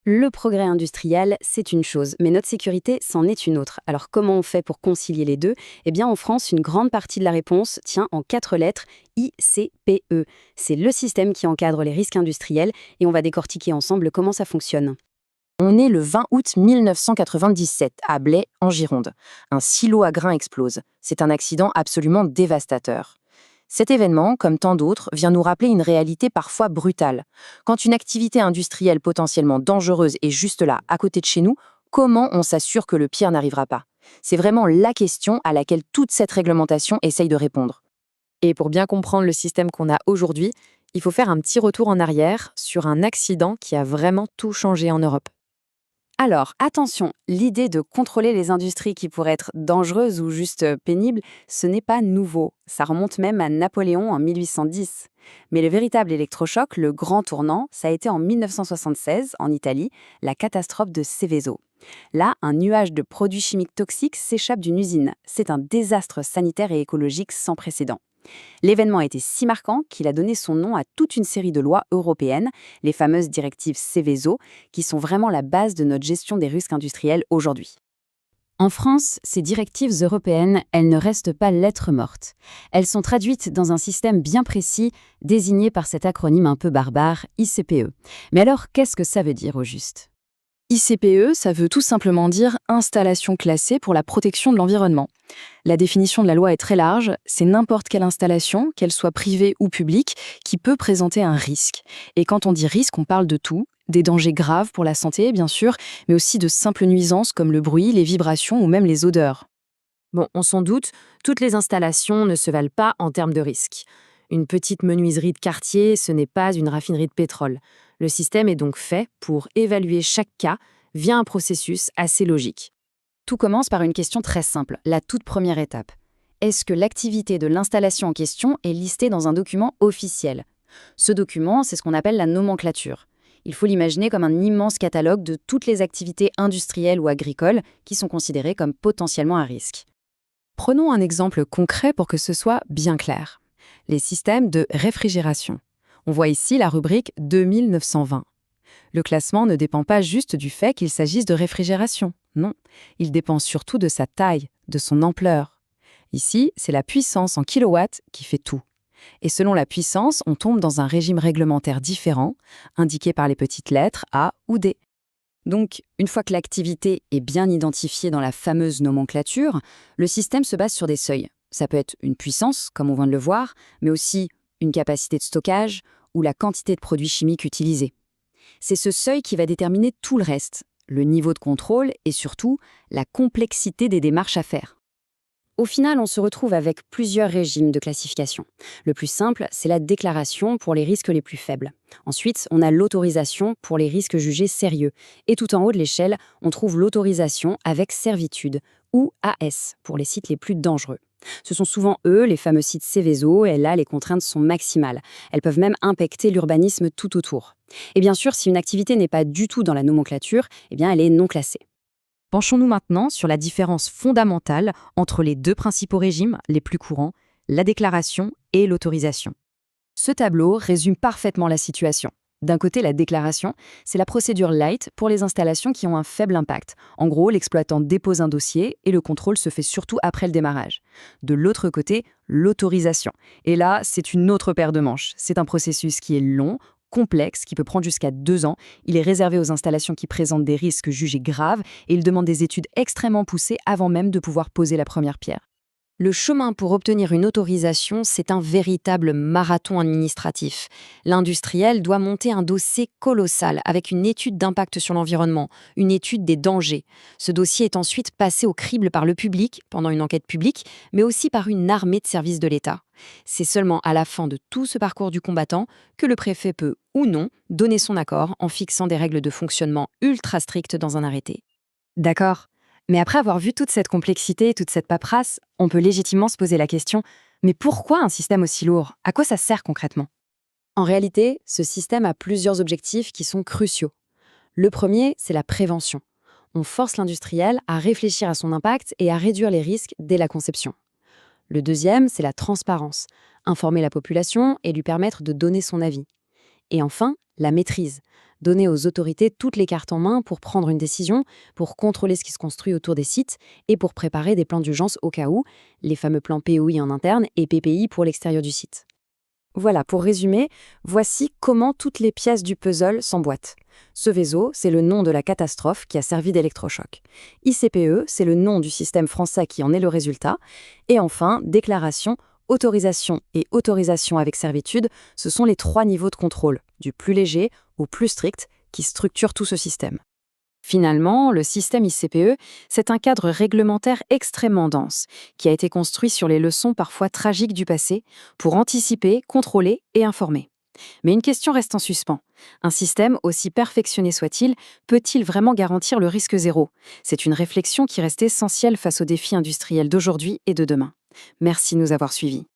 Le progrès industriel, c'est une chose, mais notre sécurité, c'en est une autre. Alors comment on fait pour concilier les deux? Eh bien en France, une grande partie de la réponse tient en 4 lettres, ICPE. C'est le système qui encadre les risques industriels et on va décortiquer ensemble comment ça fonctionne. On est le 20 août 1997 à Blais, en Gironde. Un silo à grains explose. C'est un accident absolument dévastateur. Cet événement, comme tant d'autres, vient nous rappeler une réalité parfois brutale. Quand une activité industrielle potentiellement dangereuse est juste là, à côté de chez nous, comment on s'assure que le pire n'arrivera pas? C'est vraiment la question à laquelle toute cette réglementation essaye de répondre. Et pour bien comprendre le système qu'on a aujourd'hui, il faut faire un petit retour en arrière sur un accident qui a vraiment tout changé en Europe. Alors, attention, l'idée de contrôler les industries qui pourraient être dangereuses ou juste pénibles, ce n'est pas nouveau. Ça remonte même à Napoléon en 1810. Mais le véritable électrochoc, le grand tournant, ça a été en 1976, en Italie, la catastrophe de Seveso. Là, un nuage de produits chimiques toxiques s'échappe d'une usine. C'est un désastre sanitaire et écologique sans précédent. L'événement a été si marquant qu'il a donné son nom à toute une série de lois européennes, les fameuses directives Seveso, qui sont vraiment la base de notre gestion des risques industriels aujourd'hui. En France, ces directives européennes, elles ne restent pas lettres mortes. Elles sont traduites dans un système bien précis, désigné par cet acronyme un peu barbare, ICPE. Mais alors, qu'est-ce que ça veut dire au juste? ICPE, ça veut tout simplement dire installation classée pour la protection de l'environnement. La définition de la loi est très large, c'est n'importe quelle installation, qu'elle soit privée ou publique, qui peut présenter un risque. Et quand on dit risque, on parle de tout, des dangers graves pour la santé, bien sûr, mais aussi de simples nuisances comme le bruit, les vibrations ou même les odeurs. Bon, on s'en doute, toutes les installations ne se valent pas en termes de risque. Une petite menuiserie de quartier, ce n'est pas une raffinerie de pétrole. Le système est donc fait pour évaluer chaque cas via un processus assez logique. Tout commence par une question très simple, la toute première étape. Est-ce que l'activité de l'installation en question est listée dans un document officiel? Ce document, c'est ce qu'on appelle la nomenclature. Il faut l'imaginer comme un immense catalogue de toutes les activités industrielles ou agricoles qui sont considérées comme potentiellement à risque. Prenons un exemple concret pour que ce soit bien clair. Les systèmes de réfrigération. On voit ici la rubrique 2920. Le classement ne dépend pas juste du fait qu'il s'agisse de réfrigération. Non, il dépend surtout de sa taille, de son ampleur. Ici, c'est la puissance en kilowatts qui fait tout. Et selon la puissance, on tombe dans un régime réglementaire différent, indiqué par les petites lettres A ou D. Donc, une fois que l'activité est bien identifiée dans la fameuse nomenclature, le système se base sur des seuils. Ça peut être une puissance, comme on vient de le voir, mais aussi une capacité de stockage ou la quantité de produits chimiques utilisés. C'est ce seuil qui va déterminer tout le reste, le niveau de contrôle et surtout la complexité des démarches à faire. Au final, on se retrouve avec plusieurs régimes de classification. Le plus simple, c'est la déclaration pour les risques les plus faibles. Ensuite, on a l'autorisation pour les risques jugés sérieux. Et tout en haut de l'échelle, on trouve l'autorisation avec servitude, ou AS, pour les sites les plus dangereux. Ce sont souvent eux, les fameux sites Seveso, et là, les contraintes sont maximales. Elles peuvent même impacter l'urbanisme tout autour. Et bien sûr, si une activité n'est pas du tout dans la nomenclature, eh bien, elle est non classée. Penchons-nous maintenant sur la différence fondamentale entre les deux principaux régimes les plus courants, la déclaration et l'autorisation. Ce tableau résume parfaitement la situation. D'un côté, la déclaration, c'est la procédure light pour les installations qui ont un faible impact. En gros, l'exploitant dépose un dossier et le contrôle se fait surtout après le démarrage. De l'autre côté, l'autorisation. Et là, c'est une autre paire de manches. C'est un processus qui est long, complexe, qui peut prendre jusqu'à 2 ans. Il est réservé aux installations qui présentent des risques jugés graves et il demande des études extrêmement poussées avant même de pouvoir poser la première pierre. Le chemin pour obtenir une autorisation, c'est un véritable marathon administratif. L'industriel doit monter un dossier colossal avec une étude d'impact sur l'environnement, une étude des dangers. Ce dossier est ensuite passé au crible par le public pendant une enquête publique, mais aussi par une armée de services de l'État. C'est seulement à la fin de tout ce parcours du combattant que le préfet peut, ou non, donner son accord en fixant des règles de fonctionnement ultra strictes dans un arrêté. D'accord. Mais après avoir vu toute cette complexité, toute cette paperasse, on peut légitimement se poser la question, mais pourquoi un système aussi lourd? À quoi ça sert concrètement? En réalité, ce système a plusieurs objectifs qui sont cruciaux. Le premier, c'est la prévention. On force l'industriel à réfléchir à son impact et à réduire les risques dès la conception. Le deuxième, c'est la transparence. Informer la population et lui permettre de donner son avis. Et enfin, la maîtrise. donner aux autorités toutes les cartes en main pour prendre une décision, pour contrôler ce qui se construit autour des sites et pour préparer des plans d'urgence au cas où, les fameux plans POI en interne et PPI pour l'extérieur du site. Voilà, pour résumer, voici comment toutes les pièces du puzzle s'emboîtent. Seveso, c'est le nom de la catastrophe qui a servi d'électrochoc. ICPE, c'est le nom du système français qui en est le résultat. Et enfin, déclaration, autorisation et autorisation avec servitude, ce sont les 3 niveaux de contrôle, du plus léger au plus strict, qui structurent tout ce système. Finalement, le système ICPE, c'est un cadre réglementaire extrêmement dense, qui a été construit sur les leçons parfois tragiques du passé, pour anticiper, contrôler et informer. Mais une question reste en suspens. Un système, aussi perfectionné soit-il, peut-il vraiment garantir le risque zéro? C'est une réflexion qui reste essentielle face aux défis industriels d'aujourd'hui et de demain. Merci de nous avoir suivis.